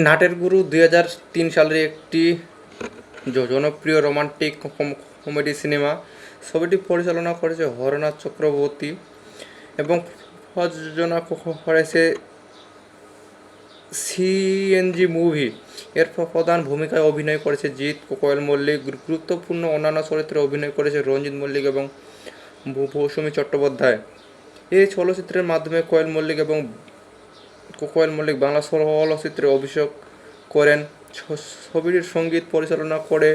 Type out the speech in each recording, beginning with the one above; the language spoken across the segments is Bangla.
নাটের গুরু 2003 সালের একটি জনপ্রিয় রোমান্টিক কমেডি সিনেমা। ছবিটি পরিচালনা করেছে হরনাথ চক্রবর্তী এবং প্রযোজনা করেছে সিএনজি মুভি। এর প্রধান ভূমিকায় অভিনয় করেছে জিৎ, কোয়েল মল্লিক। গুরুত্বপূর্ণ অন্যান্য চরিত্রে অভিনয় করেছে রঞ্জিত মল্লিক এবং মৌসুমী চট্টোপাধ্যায়। এই চলচ্চিত্রের মাধ্যমে কোয়েল মল্লিক বাংলা চলচ্চিত্রে অভিষেক করেন। ছবিটির সঙ্গীত পরিচালনা করে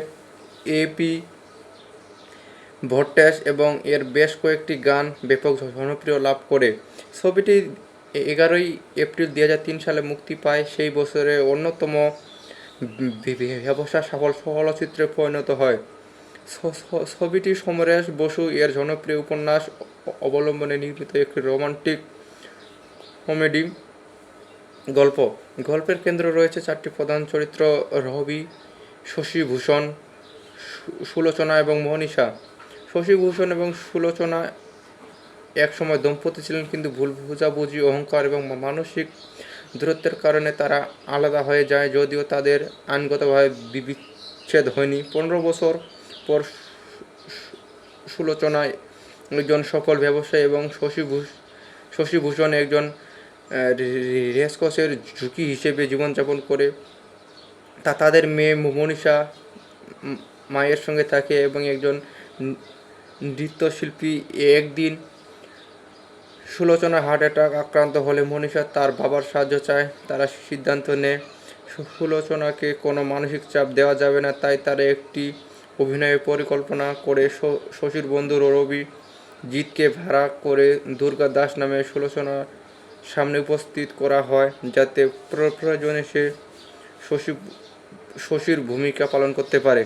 এপি ভট্টাচ এবং এর বেশ কয়েকটি গান ব্যাপক জনপ্রিয়তা লাভ করে। ছবিটি 11 এপ্রিল 2003 সালে মুক্তি পায়। সেই বছরের অন্যতম ব্যবসা সফল চলচ্চিত্রে পরিণত হয়। ছবিটি সমরেশ বসু এর জনপ্রিয় উপন্যাস অবলম্বনে নির্মিত একটি রোমান্টিক কমেডি গল্প। গল্পের কেন্দ্রে রয়েছে 4টি প্রধান চরিত্র: রবি, শশী ভূষণ, সুলোচনা এবং মনীষা। শশী ভূষণ এবং সুলোচনা একসময় দম্পতি ছিলেন, কিন্তু ভুল বোঝাবুঝি, অহংকার এবং মানসিক দূরত্বের কারণে তারা আলাদা হয়ে যায়। যদিও তাদের আইনগতভাবে বিচ্ছেদ হয়নি। 15 বছর পর সুলোচনা একজন সফল ব্যবসায়ী এবং শশী ভূষণ একজন রেসকোর্সের ঝুঁকি হিসেবে জীবনযাপন করে। তাদের মেয়ে মনীষা মায়ের সঙ্গে থাকে এবং একজন নৃত্যশিল্পী। একদিন সুলোচনা হার্ট অ্যাটাক আক্রান্ত হলে মনীষা তার বাবার সাহায্য চায়। তারা সিদ্ধান্ত নেয় সুলোচনাকে কোনো মানসিক চাপ দেওয়া যাবে না, তাই তারা একটি অভিনয়ের পরিকল্পনা করে। শশীর বন্ধু রবি জিৎকে ভাড়া করে দুর্গা দাস নামে সুলোচনার সামনে উপস্থিত করা হয়, যাতে প্রয়োজনে সে শশীর ভূমিকা পালন করতে পারে।